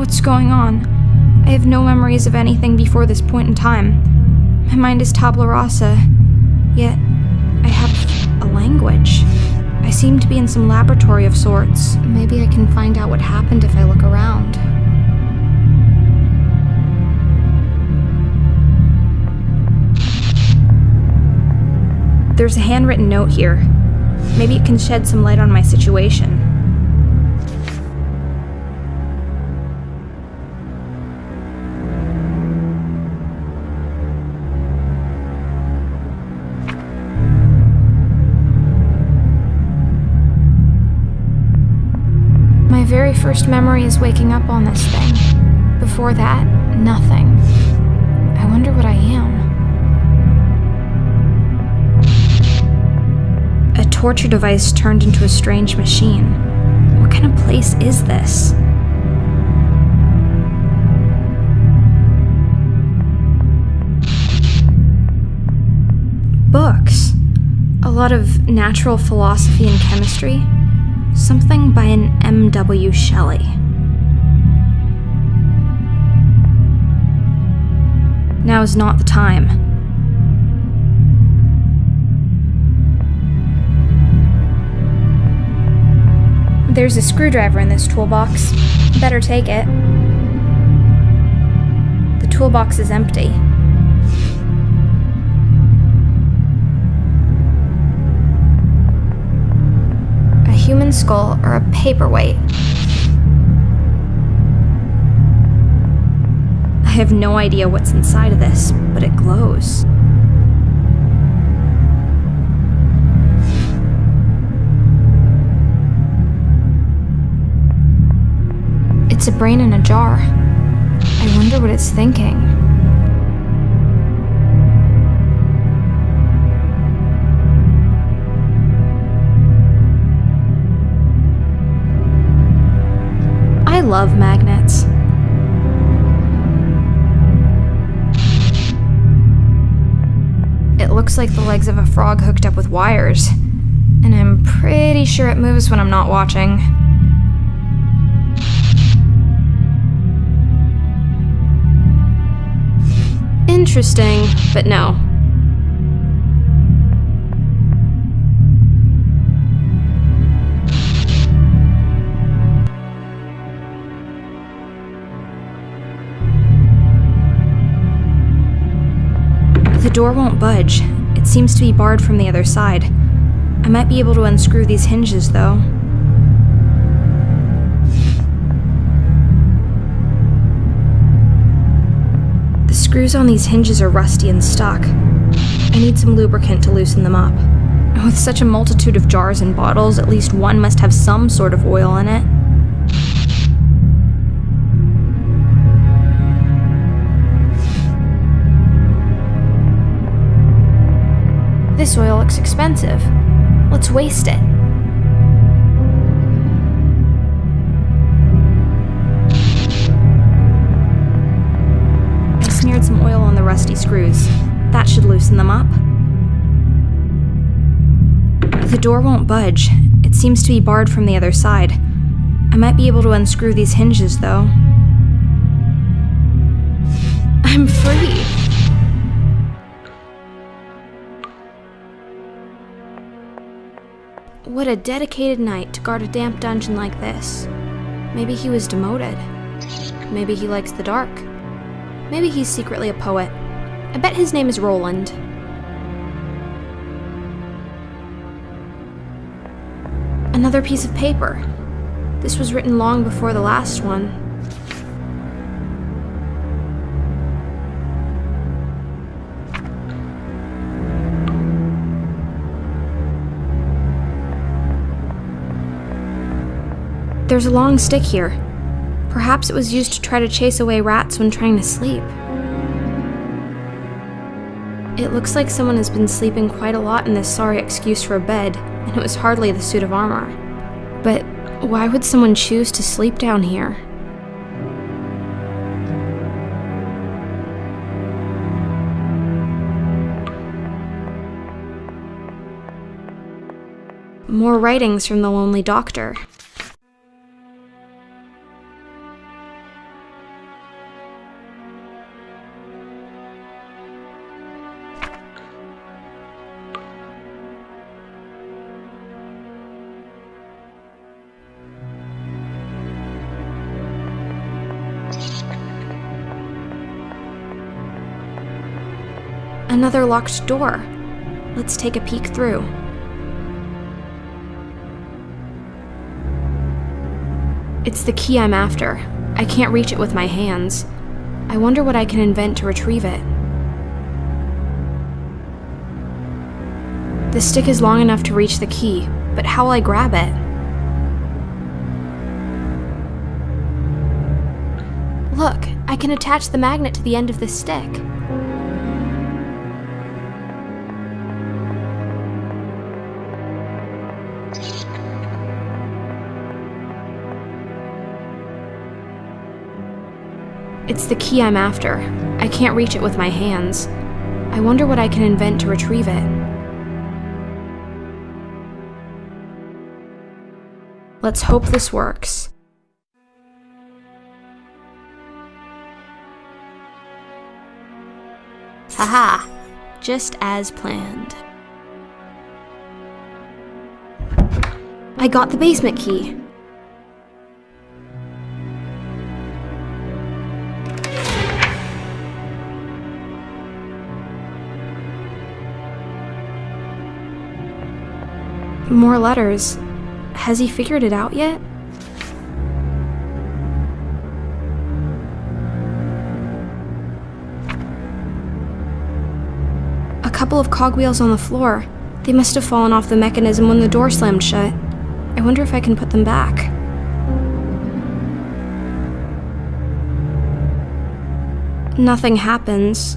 What's going on? I have no memories of anything before this point in time. My mind is tabula rasa, yet I have a language. I seem to be in some laboratory of sorts. Maybe I can find out what happened if I look around. There's a handwritten note here. Maybe it can shed some light on my situation. My very first memory is waking up on this thing. Before that, nothing. I wonder what I am. A torture device turned into a strange machine. What kind of place is this? Books. A lot of natural philosophy and chemistry. Something by an M.W. Shelley. Now is not the time. There's a screwdriver in this toolbox. Better take it. The toolbox is empty. A human skull or a paperweight? I have no idea what's inside of this, but it glows. It's a brain in a jar. I wonder what it's thinking. I love magnets. It looks like the legs of a frog hooked up with wires, and I'm pretty sure it moves when I'm not watching. Interesting, but no. The door won't budge. It seems to be barred from the other side. I might be able to unscrew these hinges, though. The screws on these hinges are rusty and stuck. I need some lubricant to loosen them up. With such a multitude of jars and bottles, at least one must have some sort of oil in it. This oil looks expensive. Let's waste it. I smeared some oil on the rusty screws. That should loosen them up. The door won't budge. It seems to be barred from the other side. I might be able to unscrew these hinges, though. I'm free! What a dedicated knight to guard a damp dungeon like this. Maybe he was demoted. Maybe he likes the dark. Maybe he's secretly a poet. I bet his name is Roland. Another piece of paper. This was written long before the last one. There's a long stick here. Perhaps it was used to try to chase away rats when trying to sleep. It looks like someone has been sleeping quite a lot in this sorry excuse for a bed, and it was hardly the suit of armor. But why would someone choose to sleep down here? More writings from the lonely doctor. Another locked door. Let's take a peek through. It's the key I'm after. I can't reach it with my hands. I wonder what I can invent to retrieve it. The stick is long enough to reach the key, but how will I grab it? Look, I can attach the magnet to the end of the stick. It's the key I'm after. I can't reach it with my hands. I wonder what I can invent to retrieve it. Let's hope this works. Haha! Just as planned. I got the basement key. More letters. Has he figured it out yet? A couple of cogwheels on the floor. They must have fallen off the mechanism when the door slammed shut. I wonder if I can put them back. Nothing happens.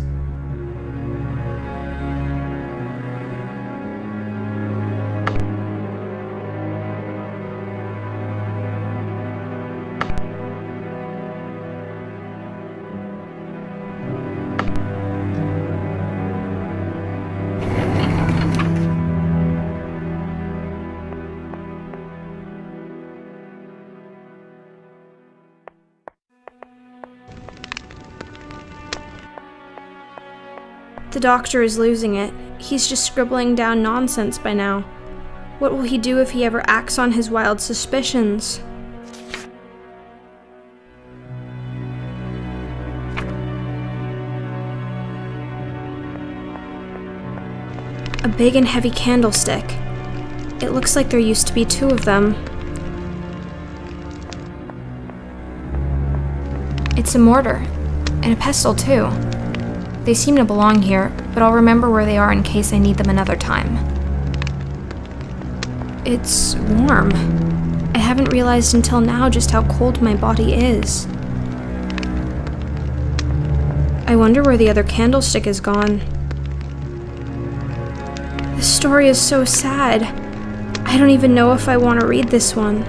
The doctor is losing it. He's just scribbling down nonsense by now. What will he do if he ever acts on his wild suspicions? A big and heavy candlestick. It looks like there used to be two of them. It's a mortar, and a pestle too. They seem to belong here, but I'll remember where they are in case I need them another time. It's warm. I haven't realized until now just how cold my body is. I wonder where the other candlestick is gone. This story is so sad. I don't even know if I want to read this one.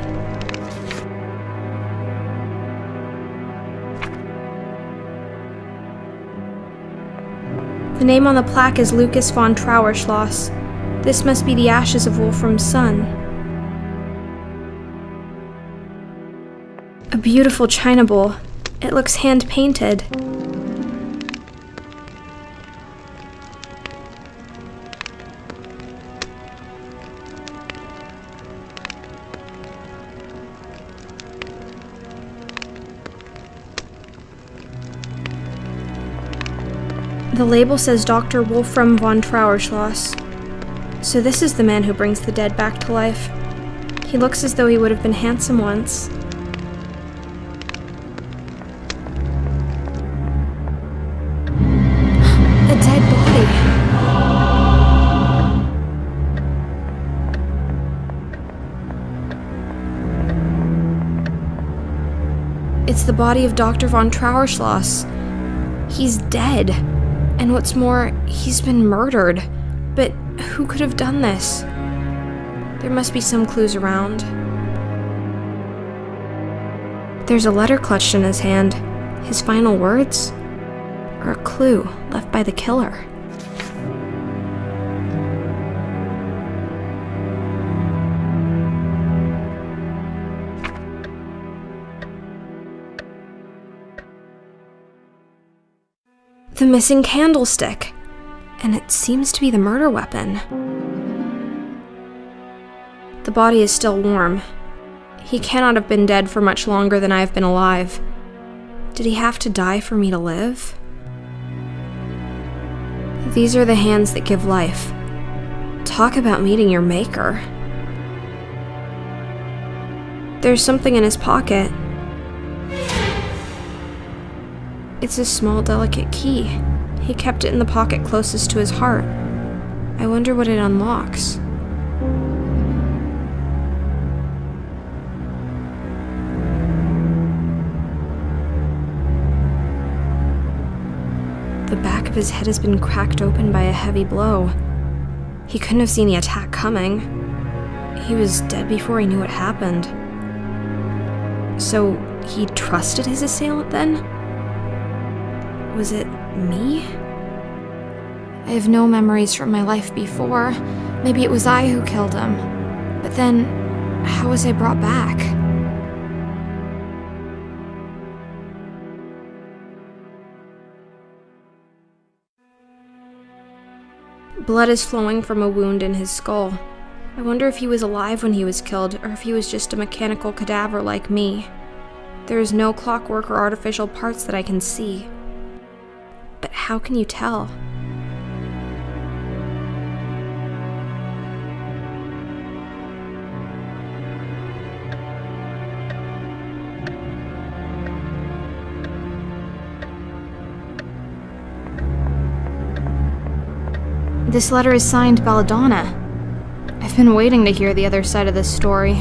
The name on the plaque is Lucas von Trauerschloss. This must be the ashes of Wolfram's son. A beautiful china bowl. It looks hand-painted. The label says Dr. Wolfram von Trauerschloss. So this is the man who brings the dead back to life. He looks as though he would have been handsome once. A dead body. It's the body of Dr. von Trauerschloss. He's dead. And what's more, he's been murdered. But who could have done this? There must be some clues around. There's a letter clutched in his hand. His final words? Or a clue left by the killer? The missing candlestick. And it seems to be the murder weapon. The body is still warm. He cannot have been dead for much longer than I have been alive. Did he have to die for me to live? These are the hands that give life. Talk about meeting your maker. There's something in his pocket. It's a small, delicate key. He kept it in the pocket closest to his heart. I wonder what it unlocks. The back of his head has been cracked open by a heavy blow. He couldn't have seen the attack coming. He was dead before he knew what happened. So he trusted his assailant then? Was it me? I have no memories from my life before. Maybe it was I who killed him. But then, how was I brought back? Blood is flowing from a wound in his skull. I wonder if he was alive when he was killed, or if he was just a mechanical cadaver like me. There is no clockwork or artificial parts that I can see. But how can you tell? This letter is signed Belladona. I've been waiting to hear the other side of this story.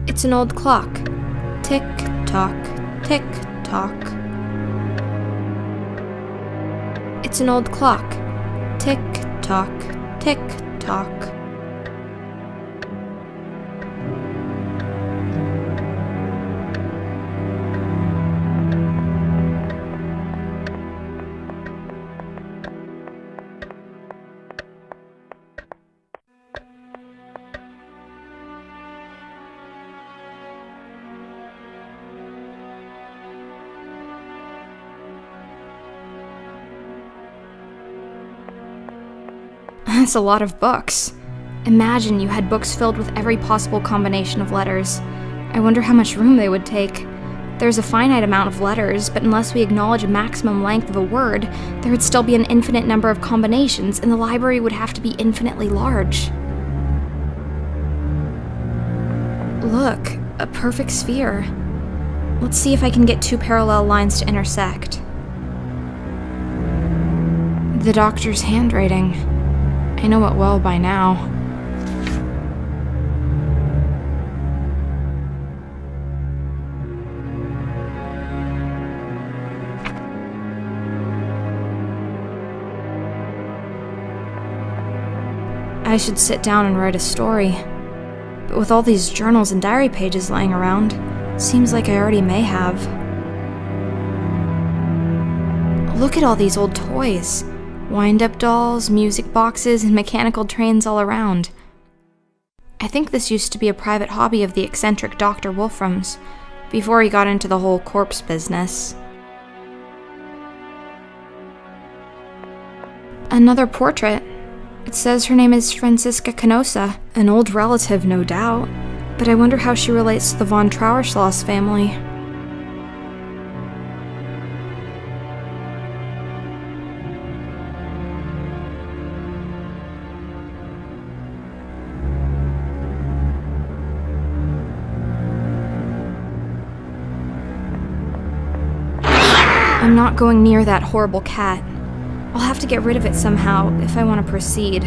It's an old clock. Tick tock, tick tock. It's an old clock. Tick tock, tick tock. That's a lot of books. Imagine you had books filled with every possible combination of letters. I wonder how much room they would take. There's a finite amount of letters, but unless we acknowledge a maximum length of a word, there would still be an infinite number of combinations, and the library would have to be infinitely large. Look, a perfect sphere. Let's see if I can get two parallel lines to intersect. The doctor's handwriting. I know it well by now. I should sit down and write a story. But with all these journals and diary pages lying around, seems like I already may have. Look at all these old toys. Wind-up dolls, music boxes, and mechanical trains all around. I think this used to be a private hobby of the eccentric Dr. Wolfram's, before he got into the whole corpse business. Another portrait. It says her name is Franziska Canosa, an old relative, no doubt, but I wonder how she relates to the von Trauerschloss family. I'm not going near that horrible cat. I'll have to get rid of it somehow if I want to proceed.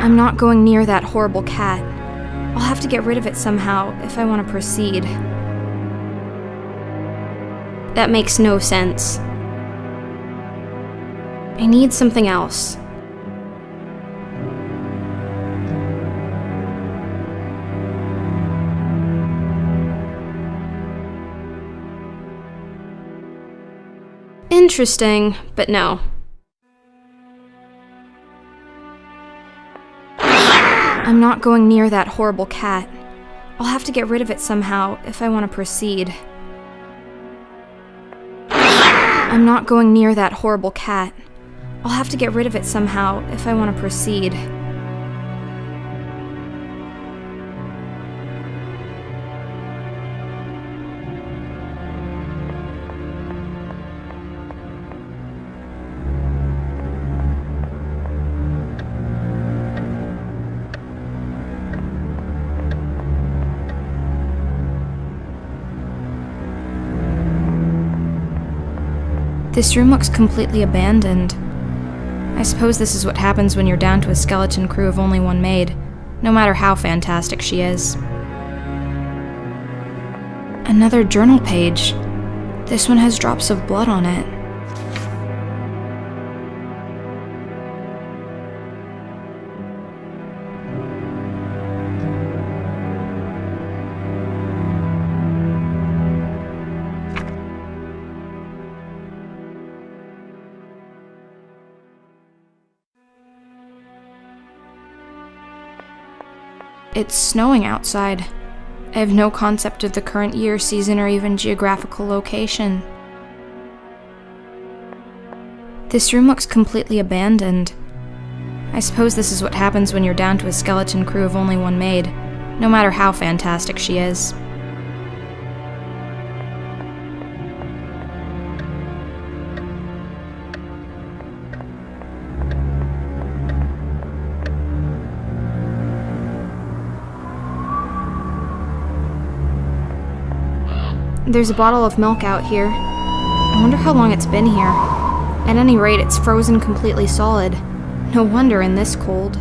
I'm not going near that horrible cat. I'll have to get rid of it somehow if I want to proceed. That makes no sense. I need something else. Interesting, but no. I'm not going near that horrible cat. I'll have to get rid of it somehow if I want to proceed. I'm not going near that horrible cat. I'll have to get rid of it somehow if I want to proceed. This room looks completely abandoned. I suppose this is what happens when you're down to a skeleton crew of only one maid, no matter how fantastic she is. Another journal page. This one has drops of blood on it. It's snowing outside. I have no concept of the current year, season, or even geographical location. This room looks completely abandoned. I suppose this is what happens when you're down to a skeleton crew of only one maid, no matter how fantastic she is. There's a bottle of milk out here. I wonder how long it's been here. At any rate, it's frozen completely solid. No wonder in this cold.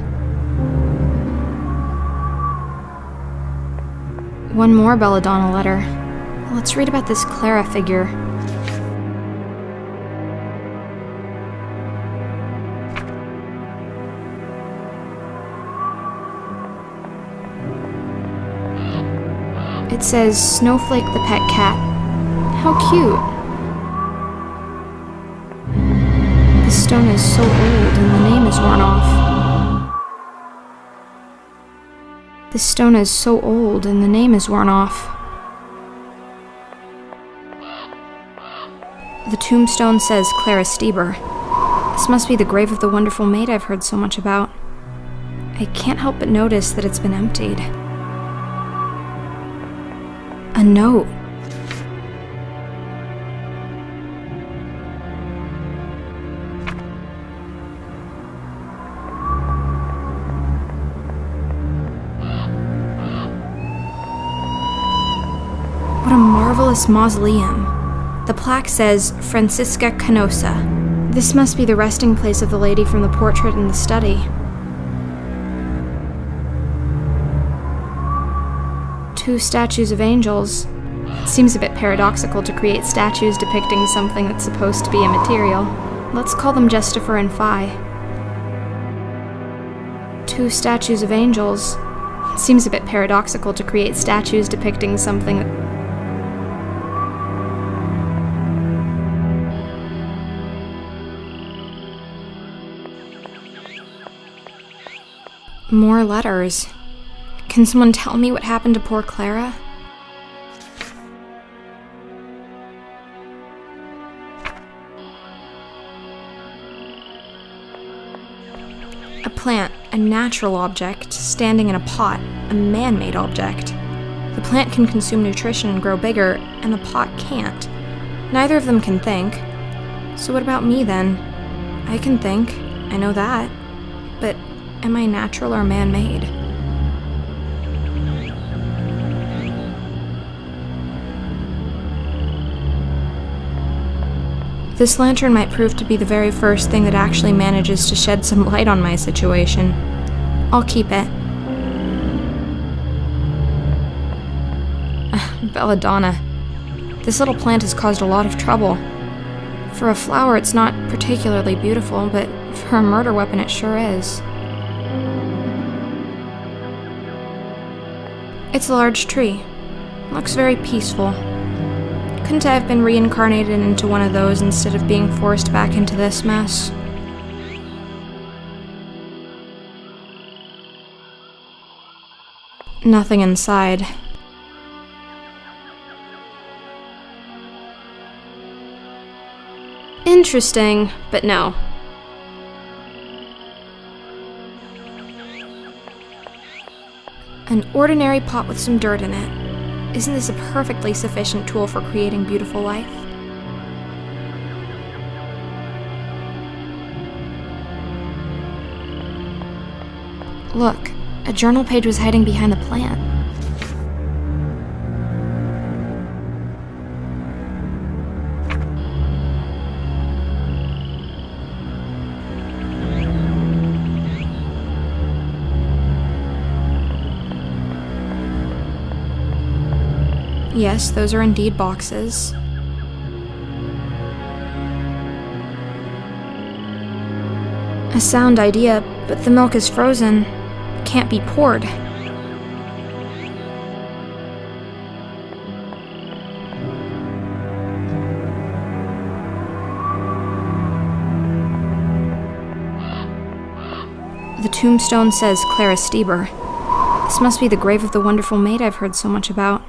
One more Belladonna letter. Let's read about this Clara figure. It says, Snowflake the pet cat. How cute. The stone is so old and the name is worn off. The stone is so old and the name is worn off. The tombstone says Clara Stieber. This must be the grave of the wonderful maid I've heard so much about. I can't help but notice that it's been emptied. A note. What a marvelous mausoleum. The plaque says Francisca Canosa. This must be the resting place of the lady from the portrait in the study. Two statues of angels. It seems a bit paradoxical to create statues depicting something that's supposed to be immaterial. Let's call them Justifer and Phi. Two statues of angels. It seems a bit paradoxical to create statues depicting something that... More letters. Can someone tell me what happened to poor Clara? A plant, a natural object, standing in a pot, a man-made object. The plant can consume nutrition and grow bigger, and the pot can't. Neither of them can think. So what about me then? I can think, I know that. But am I natural or man-made? This lantern might prove to be the very first thing that actually manages to shed some light on my situation. I'll keep it. Belladonna. This little plant has caused a lot of trouble. For a flower, it's not particularly beautiful, but for a murder weapon, it sure is. It's a large tree. Looks very peaceful. Couldn't I have been reincarnated into one of those instead of being forced back into this mess? Nothing inside. Interesting, but no. An ordinary pot with some dirt in it. Isn't this a perfectly sufficient tool for creating beautiful life? Look, a journal page was hiding behind the plant. Yes, those are indeed boxes. A sound idea, but the milk is frozen. Can't be poured. The tombstone says Clara Stieber. This must be the grave of the wonderful maid I've heard so much about.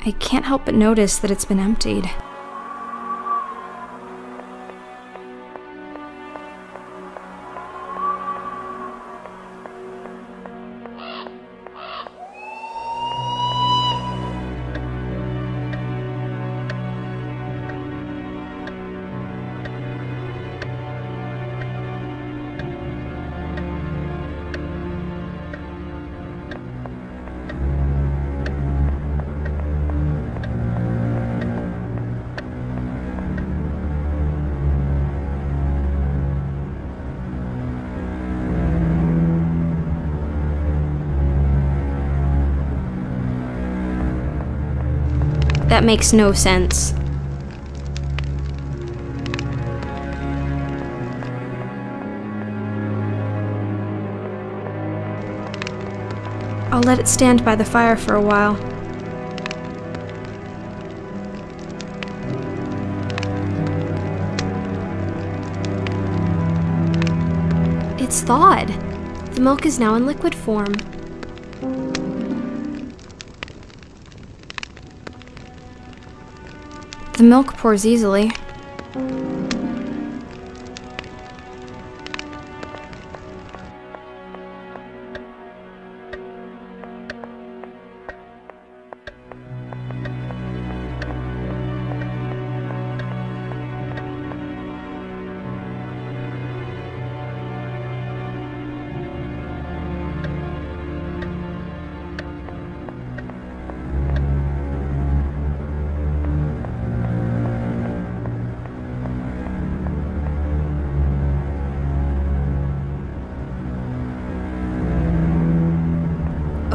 I can't help but notice that it's been emptied. That makes no sense. I'll let it stand by the fire for a while. It's thawed. The milk is now in liquid form. The milk pours easily.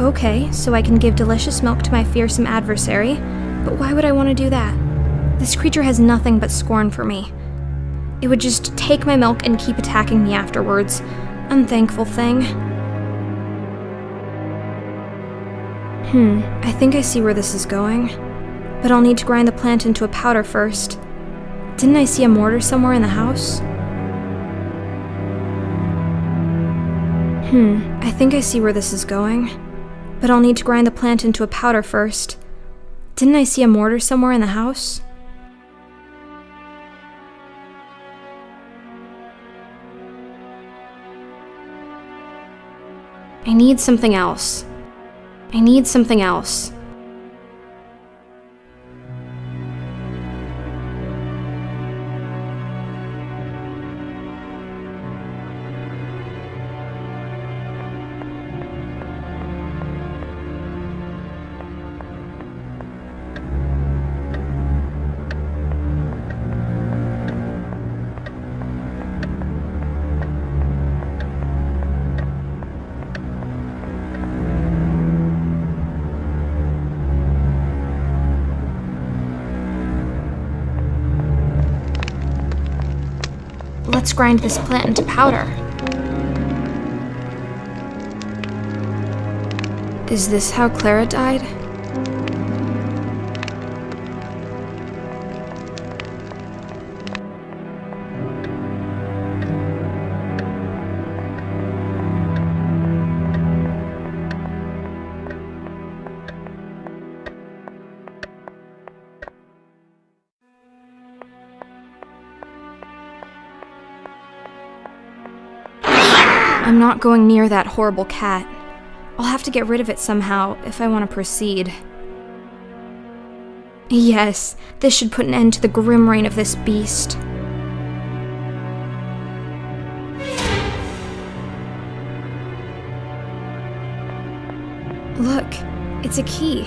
Okay, so I can give delicious milk to my fearsome adversary, but why would I want to do that? This creature has nothing but scorn for me. It would just take my milk and keep attacking me afterwards. Unthankful thing. I think I see where this is going. But I'll need to grind the plant into a powder first. Didn't I see a mortar somewhere in the house? I think I see where this is going. But I'll need to grind the plant into a powder first. Didn't I see a mortar somewhere in the house? I need something else. I need something else. Let's grind this plant into powder. Is this how Clara died? I'm not going near that horrible cat. I'll have to get rid of it somehow if I want to proceed. Yes, this should put an end to the grim reign of this beast. Look, it's a key,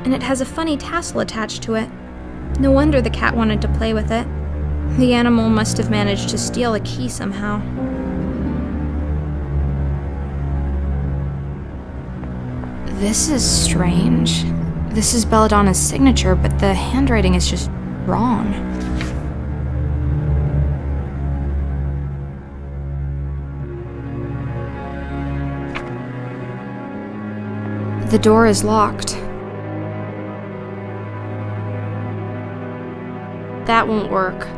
and it has a funny tassel attached to it. No wonder the cat wanted to play with it. The animal must have managed to steal a key somehow. This is strange. This is Belladonna's signature, but the handwriting is just wrong. The door is locked. That won't work.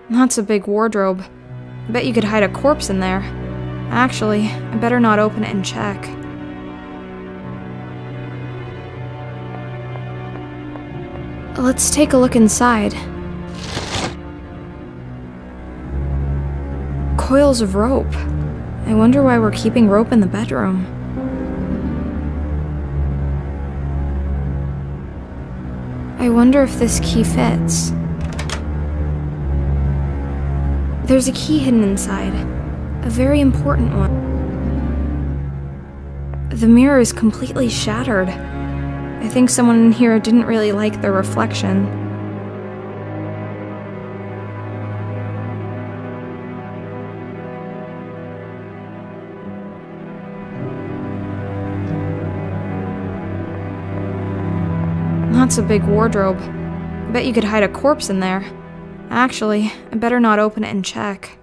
That's a big wardrobe. I bet you could hide a corpse in there. Actually, I better not open it and check. Let's take a look inside. Coils of rope. I wonder why we're keeping rope in the bedroom. I wonder if this key fits. There's a key hidden inside, a very important one. The mirror is completely shattered. I think someone in here didn't really like their reflection. That's a big wardrobe. I bet you could hide a corpse in there. Actually, I better not open it and check.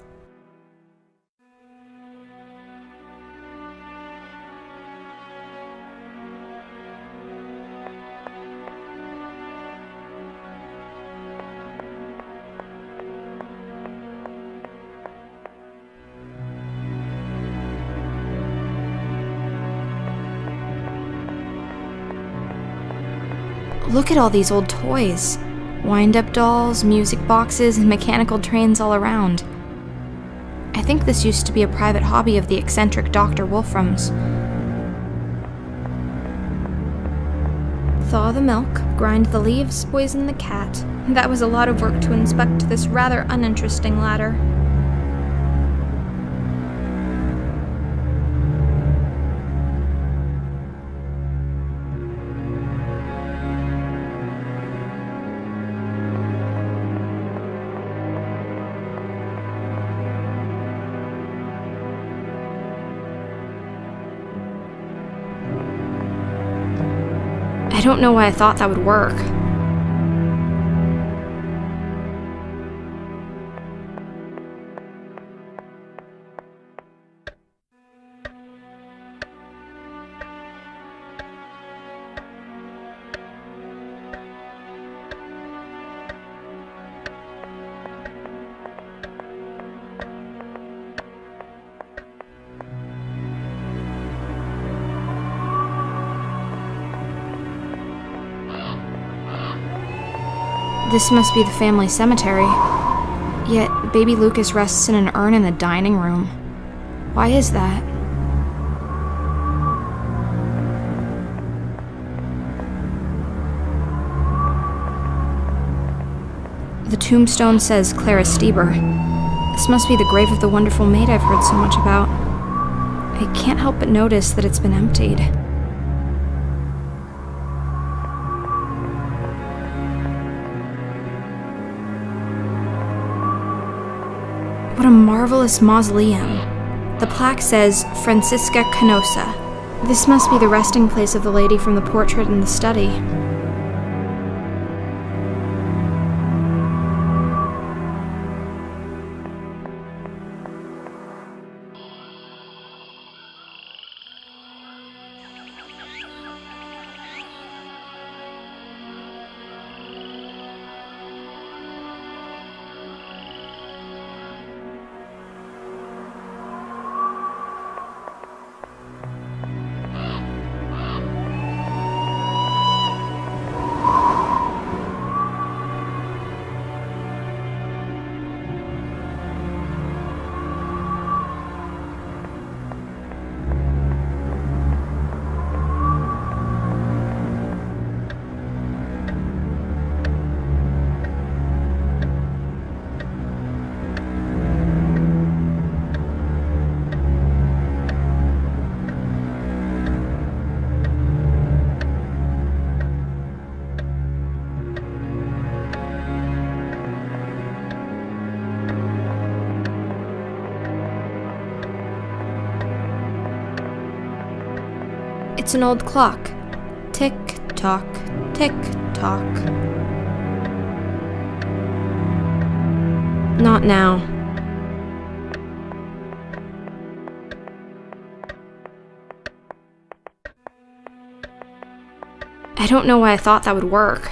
Look at all these old toys. Wind-up dolls, music boxes, and mechanical trains all around. I think this used to be a private hobby of the eccentric Dr. Wolfram's. Thaw the milk, grind the leaves, poison the cat. That was a lot of work to inspect this rather uninteresting ladder. I don't know why I thought that would work. This must be the family cemetery. Yet, baby Lucas rests in an urn in the dining room. Why is that? The tombstone says Clara Stieber. This must be the grave of the wonderful maid I've heard so much about. I can't help but notice that it's been emptied. What a marvelous mausoleum. The plaque says, Francisca Canosa. This must be the resting place of the lady from the portrait in the study. It's an old clock. Tick tock, tick tock. Not now. I don't know why I thought that would work.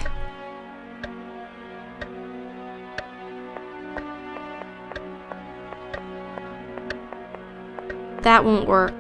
That won't work.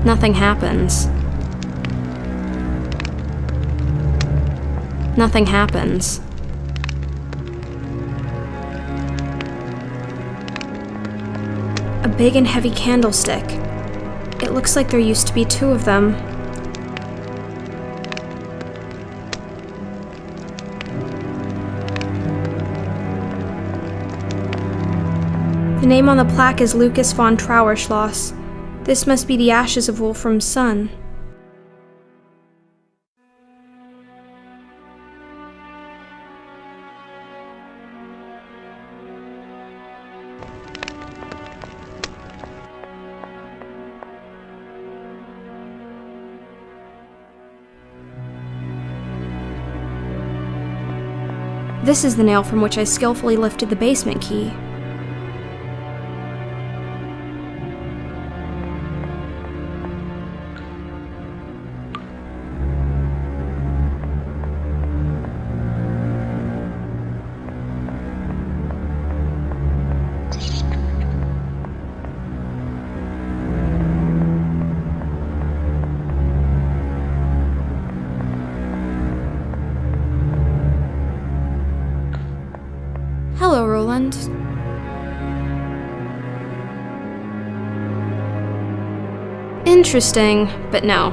Nothing happens. Nothing happens. A big and heavy candlestick. It looks like there used to be 2 of them. The name on the plaque is Lucas von Trauerschloss. This must be the ashes of Wolfram's son. This is the nail from which I skillfully lifted the basement key. Hello, Roland. Interesting, but no.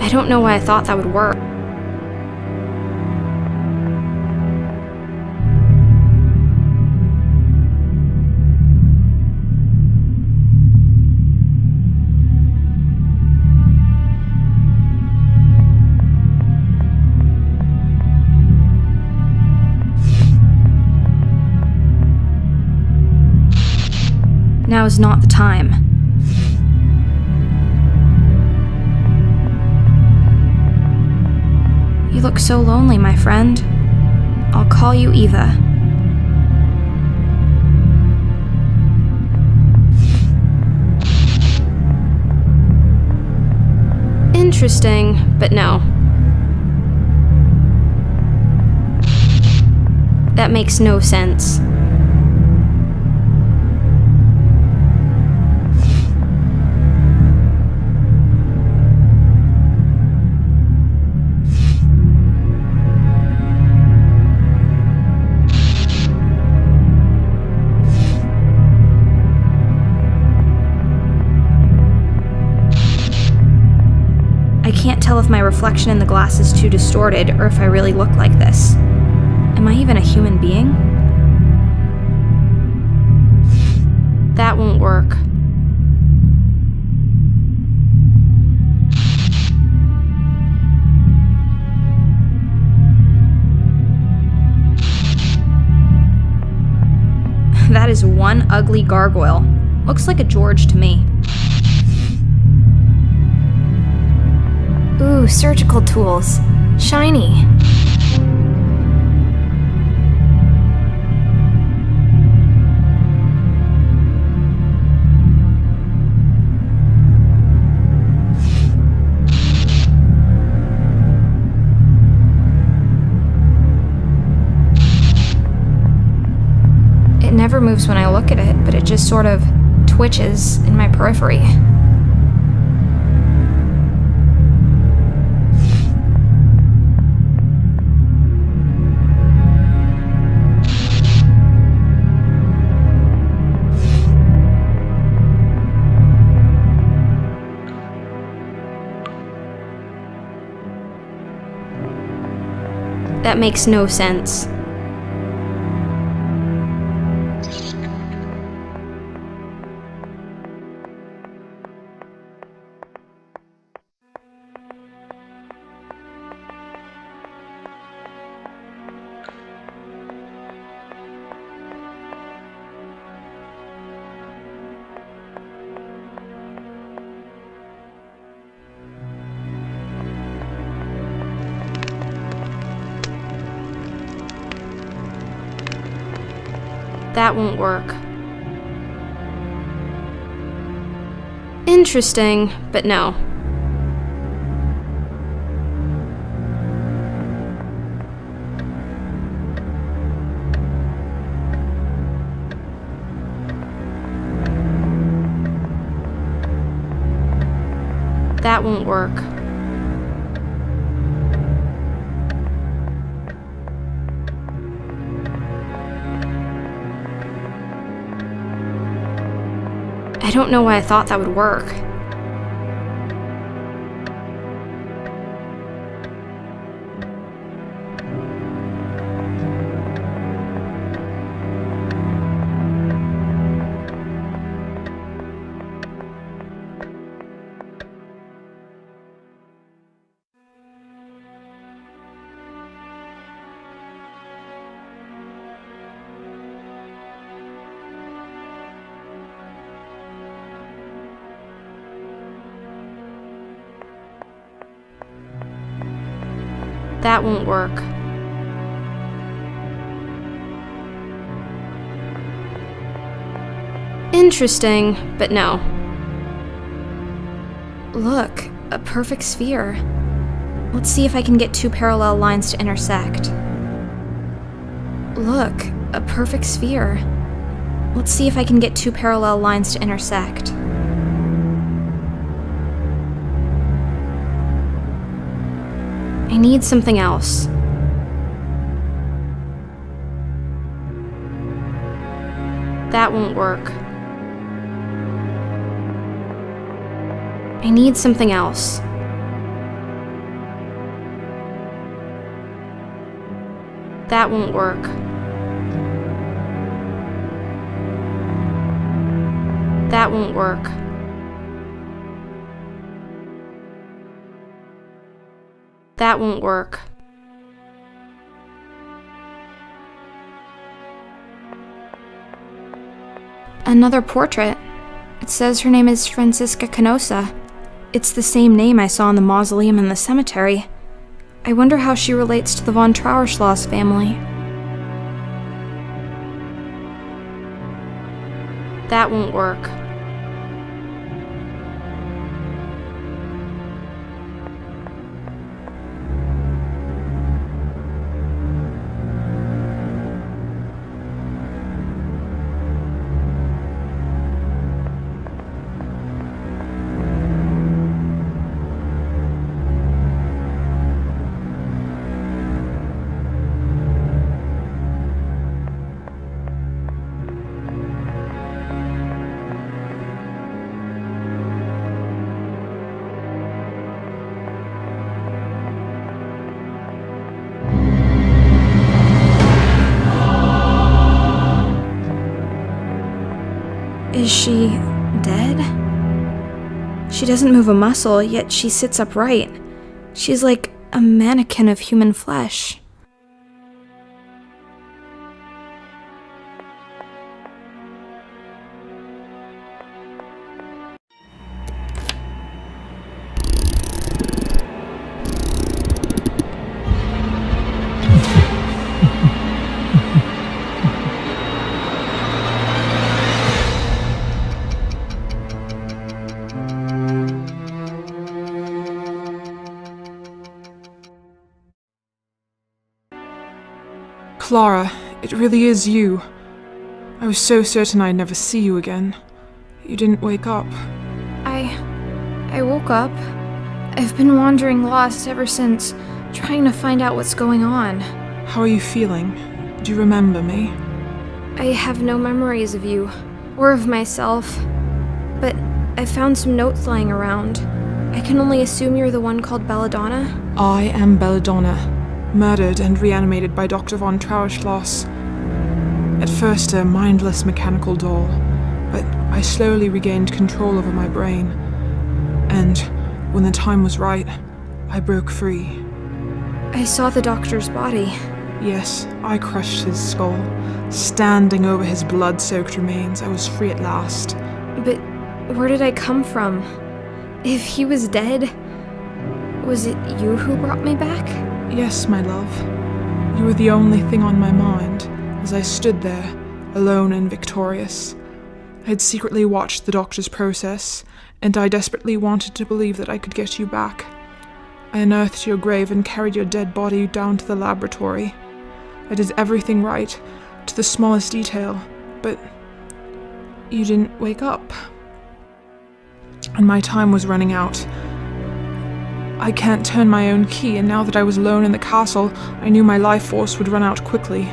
I don't know why I thought that would work. Now is not the time. You look so lonely, my friend. I'll call you Eva. Interesting, but no. That makes no sense. I can't tell if my reflection in the glass is too distorted or if I really look like this. Am I even a human being? That won't work. That is one ugly gargoyle. Looks like a George to me. Ooh, surgical tools. Shiny. It never moves when I look at it, but it just sort of twitches in my periphery. That makes no sense. That won't work. Interesting, but no. That won't work. I don't know why I thought that would work. That won't work. Interesting, but no. Look, a perfect sphere. Let's see if I can get two parallel lines to intersect. Look, a perfect sphere. Let's see if I can get two parallel lines to intersect. I need something else. That won't work. I need something else. That won't work. That won't work. That won't work. Another portrait. It says her name is Francisca Canosa. It's the same name I saw in the mausoleum in the cemetery. I wonder how she relates to the von Trauerschloss family. That won't work. Is she dead? She doesn't move a muscle, yet she sits upright. She's like a mannequin of human flesh. Clara, it really is you. I was so certain I'd never see you again. You didn't wake up. I woke up. I've been wandering lost ever since, trying to find out what's going on. How are you feeling? Do you remember me? I have no memories of you, or of myself. But I found some notes lying around. I can only assume you're the one called Belladona? I am Belladona. murdered and reanimated by Dr. von Trauerschloss. At first a mindless mechanical doll, but I slowly regained control over my brain. And when the time was right, I broke free. I saw the doctor's body. Yes, I crushed his skull. Standing over his blood-soaked remains, I was free at last. But where did I come from? If he was dead, was it you who brought me back? Yes, my love. You were the only thing on my mind as I stood there, alone and victorious. I had secretly watched the doctor's process, and I desperately wanted to believe that I could get you back. I unearthed your grave and carried your dead body down to the laboratory. I did everything right, to the smallest detail, but you didn't wake up. And my time was running out. I can't turn my own key, and now that I was alone in the castle, I knew my life force would run out quickly.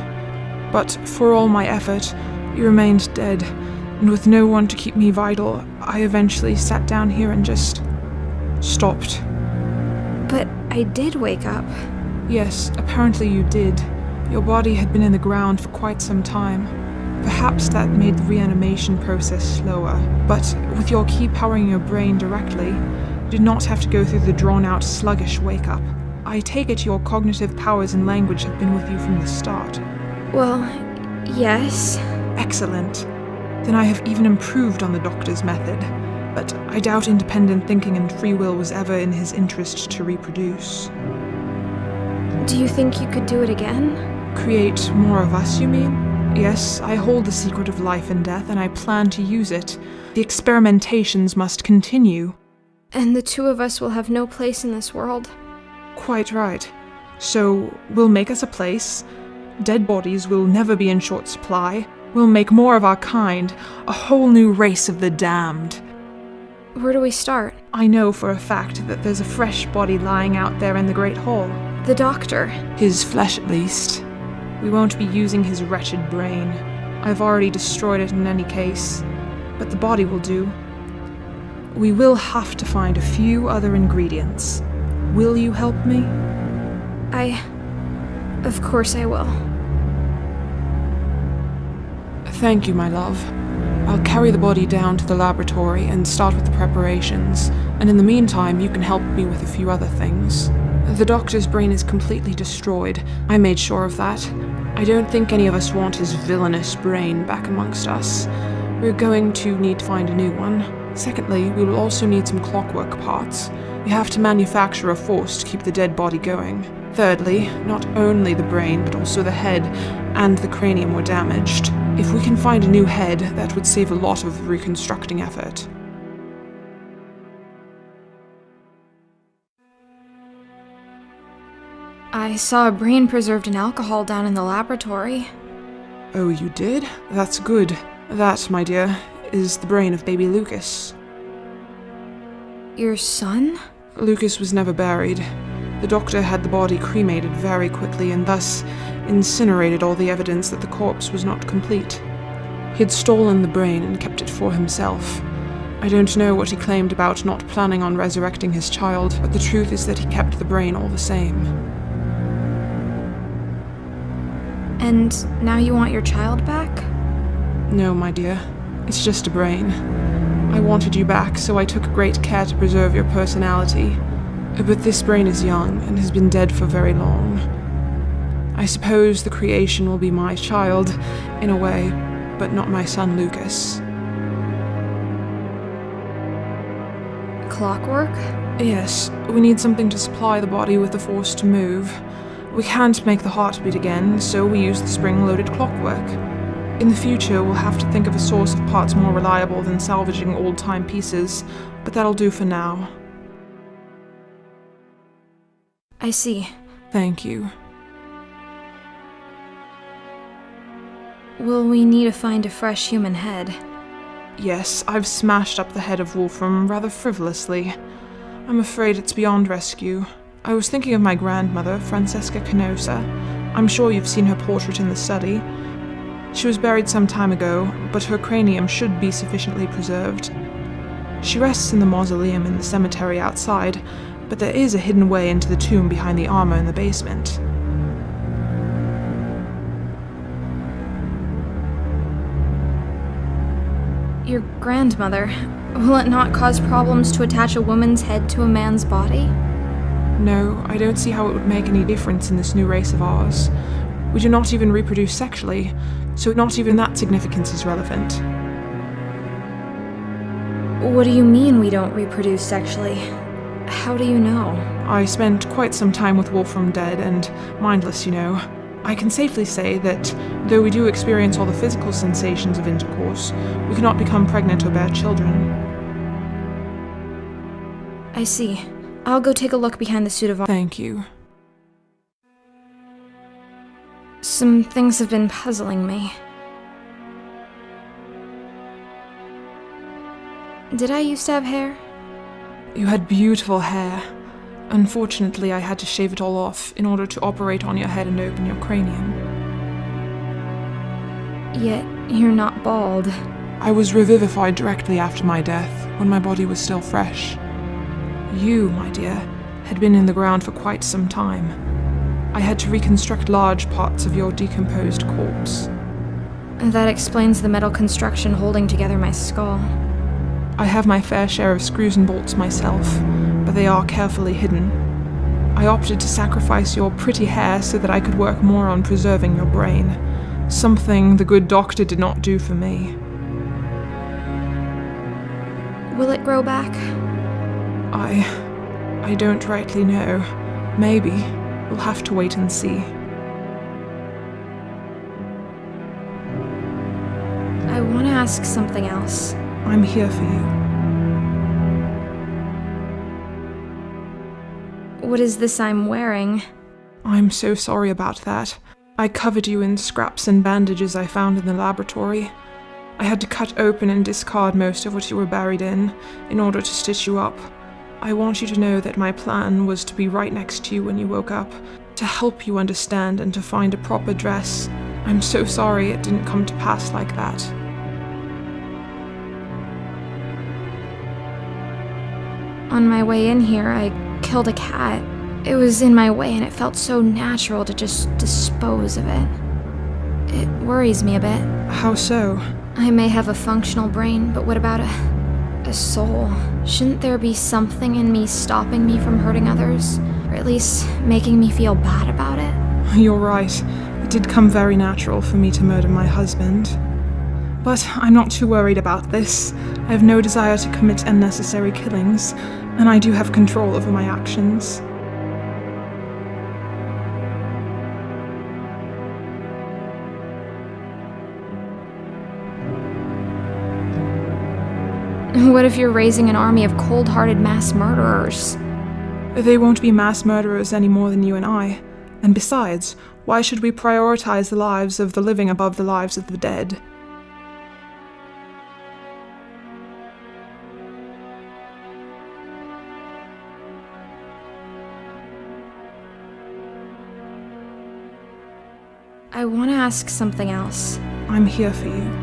But for all my effort, you remained dead, and with no one to keep me vital, I eventually sat down here and just stopped. But I did wake up. Yes, apparently you did. Your body had been in the ground for quite some time. Perhaps that made the reanimation process slower, but with your key powering your brain directly, you did not have to go through the drawn-out, sluggish wake-up. I take it your cognitive powers and language have been with you from the start. Well, yes. Excellent. Then I have even improved on the doctor's method, but I doubt independent thinking and free will was ever in his interest to reproduce. Do you think you could do it again? Create more of us, you mean? Yes, I hold the secret of life and death, and I plan to use it. The experimentations must continue. And the two of us will have no place in this world. Quite right. So, we'll make us a place. Dead bodies will never be in short supply. We'll make more of our kind, a whole new race of the damned. Where do we start? I know for a fact that there's a fresh body lying out there in the Great Hall. The doctor. His flesh, at least. We won't be using his wretched brain. I've already destroyed it in any case. But the body will do. We will have to find a few other ingredients. Will you help me? Of course I will. Thank you, my love. I'll carry the body down to the laboratory and start with the preparations, and in the meantime you can help me with a few other things. The doctor's brain is completely destroyed. I made sure of that. I don't think any of us want his villainous brain back amongst us. We're going to need to find a new one. Secondly, we will also need some clockwork parts. We have to manufacture a force to keep the dead body going. Thirdly, not only the brain, but also the head and the cranium were damaged. If we can find a new head, that would save a lot of reconstructing effort. I saw a brain preserved in alcohol down in the laboratory. Oh, you did? That's good. That, my dear, is the brain of baby Lucas. Your son? Lucas was never buried. The doctor had the body cremated very quickly and thus incinerated all the evidence that the corpse was not complete. He had stolen the brain and kept it for himself. I don't know what he claimed about not planning on resurrecting his child, but the truth is that he kept the brain all the same. And now you want your child back? No, my dear. It's just a brain. I wanted you back, so I took great care to preserve your personality. But this brain is young and has been dead for very long. I suppose the creation will be my child, in a way, but not my son Lucas. Clockwork? Yes, we need something to supply the body with the force to move. We can't make the heart beat again, so we use the spring-loaded clockwork. In the future, we'll have to think of a source of parts more reliable than salvaging old-time pieces, but that'll do for now. I see. Thank you. Will we need to find a fresh human head? Yes, I've smashed up the head of Wolfram rather frivolously. I'm afraid it's beyond rescue. I was thinking of my grandmother, Francesca Canosa. I'm sure you've seen her portrait in the study. She was buried some time ago, but her cranium should be sufficiently preserved. She rests in the mausoleum in the cemetery outside, but there is a hidden way into the tomb behind the armor in the basement. Your grandmother. Will it not cause problems to attach a woman's head to a man's body? No, I don't see how it would make any difference in this new race of ours. We do not even reproduce sexually, so not even that significance is relevant. What do you mean we don't reproduce sexually? How do you know? I spent quite some time with Wolfram dead and mindless, you know. I can safely say that, though we do experience all the physical sensations of intercourse, we cannot become pregnant or bear children. I see. I'll go take a look behind the suit of armor. Thank you. Some things have been puzzling me. Did I used to have hair? You had beautiful hair. Unfortunately, I had to shave it all off in order to operate on your head and open your cranium. Yet, you're not bald. I was revivified directly after my death, when my body was still fresh. You, my dear, had been in the ground for quite some time. I had to reconstruct large parts of your decomposed corpse. That explains the metal construction holding together my skull. I have my fair share of screws and bolts myself, but they are carefully hidden. I opted to sacrifice your pretty hair so that I could work more on preserving your brain, something the good doctor did not do for me. Will it grow back? I don't rightly know. Maybe. We'll have to wait and see. I want to ask something else. I'm here for you. What is this I'm wearing? I'm so sorry about that. I covered you in scraps and bandages I found in the laboratory. I had to cut open and discard most of what you were buried in order to stitch you up. I want you to know that my plan was to be right next to you when you woke up, to help you understand and to find a proper dress. I'm so sorry it didn't come to pass like that. On my way in here, I killed a cat. It was in my way and it felt so natural to just dispose of it. It worries me a bit. How so? I may have a functional brain, but what about a soul? Shouldn't there be something in me stopping me from hurting others? Or at least making me feel bad about it? You're right. It did come very natural for me to murder my husband. But I'm not too worried about this. I have no desire to commit unnecessary killings, and I do have control over my actions. What if you're raising an army of cold-hearted mass murderers? They won't be mass murderers any more than you and I. And besides, why should we prioritize the lives of the living above the lives of the dead? I want to ask something else. I'm here for you.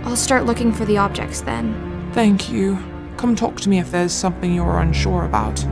I'll start looking for the objects then. Thank you. Come talk to me if there's something you're unsure about.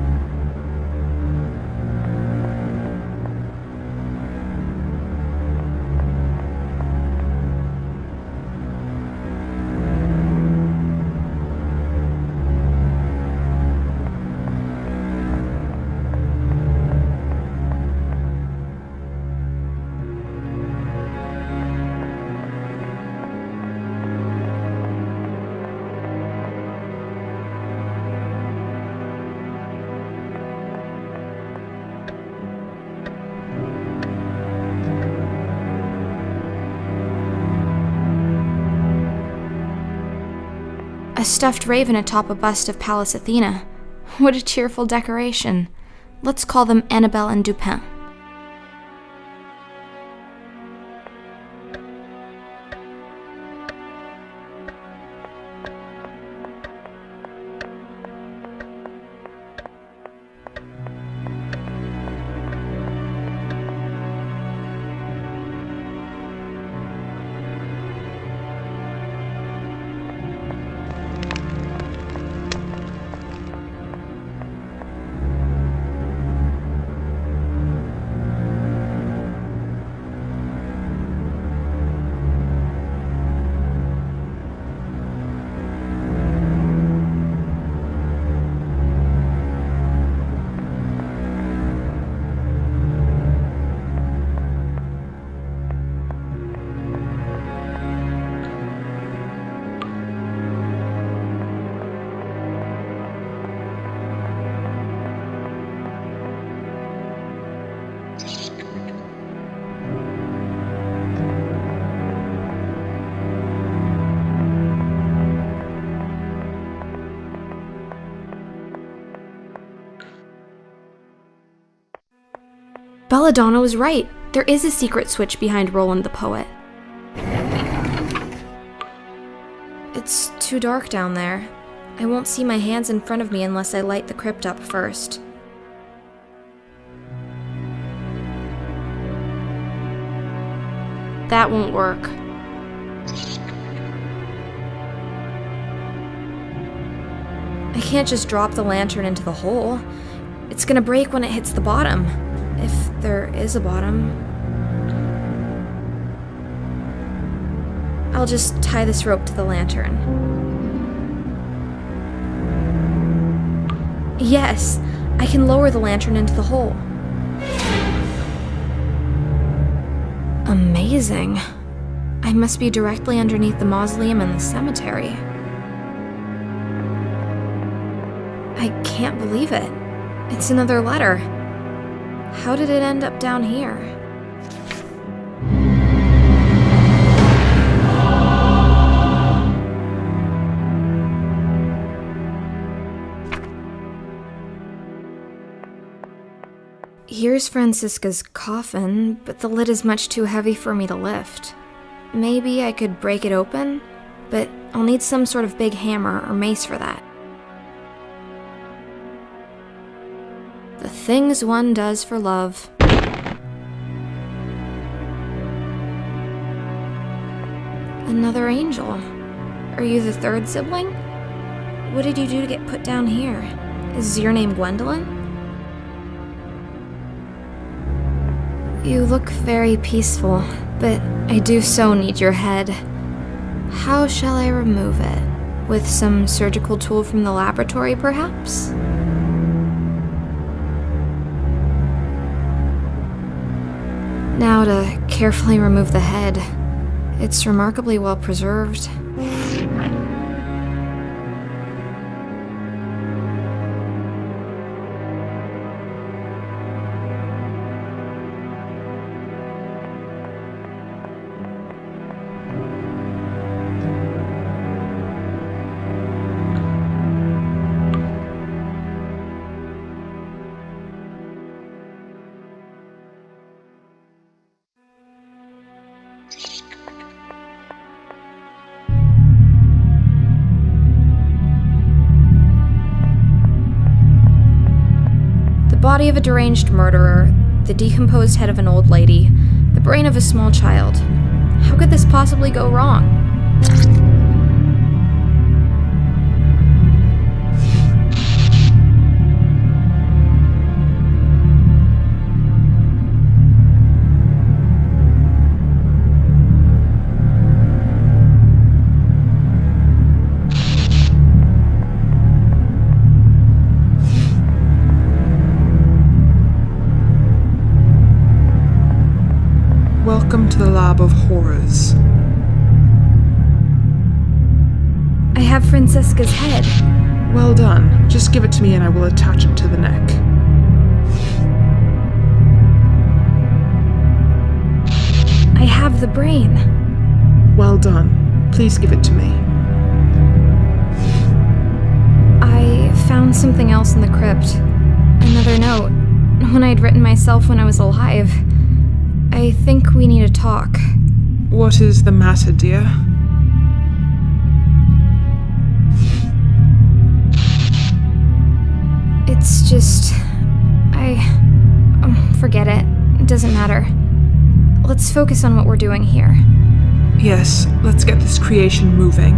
A stuffed raven atop a bust of Pallas Athena. What a cheerful decoration. Let's call them Annabelle and Dupin. Belladonna was right. There is a secret switch behind Roland the Poet. It's too dark down there. I won't see my hands in front of me unless I light the crypt up first. That won't work. I can't just drop the lantern into the hole. It's gonna break when it hits the bottom. If there is a bottom. I'll just tie this rope to the lantern. Yes, I can lower the lantern into the hole. Amazing. I must be directly underneath the mausoleum in the cemetery. I can't believe it. It's another letter. How did it end up down here? Here's Francisca's coffin, but the lid is much too heavy for me to lift. Maybe I could break it open, but I'll need some sort of big hammer or mace for that. The things one does for love. Another angel. Are you the third sibling? What did you do to get put down here? Is your name Gwendolyn? You look very peaceful, but I do so need your head. How shall I remove it? With some surgical tool from the laboratory, perhaps? Now to carefully remove the head. It's remarkably well preserved. The body of a deranged murderer, the decomposed head of an old lady, the brain of a small child. How could this possibly go wrong? Welcome to the Lab of Horrors. I have Francisca's head. Well done. Just give it to me and I will attach it to the neck. I have the brain. Well done. Please give it to me. I found something else in the crypt. Another note. One I'd written myself when I was alive. I think we need to talk. What is the matter, dear? It's just... forget it. It doesn't matter. Let's focus on what we're doing here. Yes, let's get this creation moving.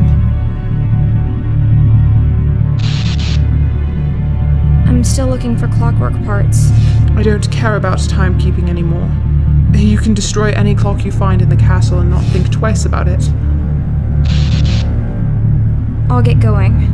I'm still looking for clockwork parts. I don't care about timekeeping anymore. You can destroy any clock you find in the castle and not think twice about it. I'll get going.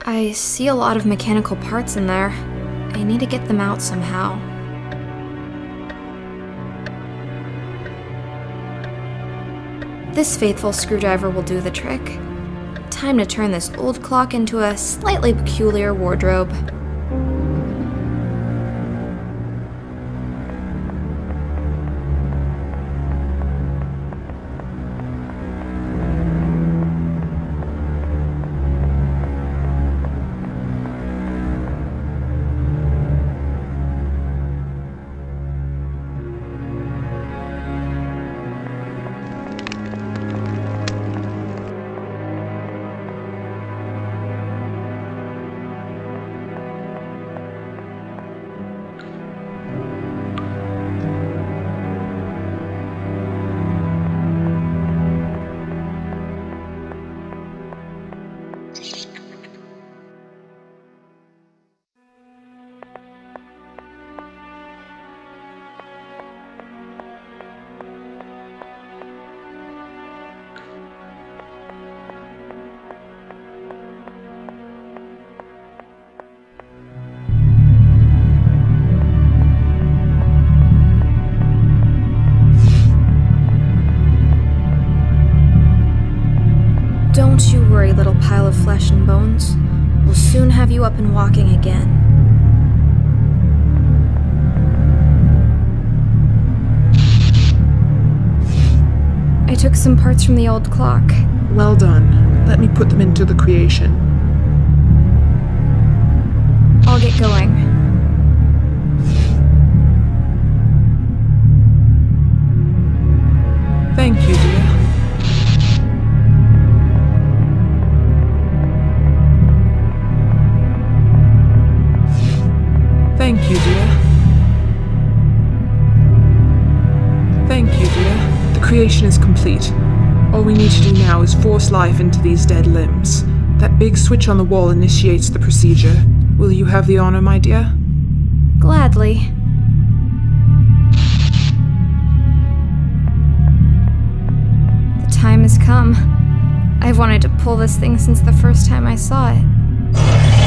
I see a lot of mechanical parts in there. I need to get them out somehow. This faithful screwdriver will do the trick. Time to turn this old clock into a slightly peculiar wardrobe. Don't you worry, little pile of flesh and bones. We'll soon have you up and walking again. I took some parts from the old clock. Well done. Let me put them into the creation. I'll get going. Thank you, dear. Thank you, dear. Thank you, dear. The creation is complete. All we need to do now is force life into these dead limbs. That big switch on the wall initiates the procedure. Will you have the honor, my dear? Gladly. The time has come. I've wanted to pull this thing since the first time I saw it.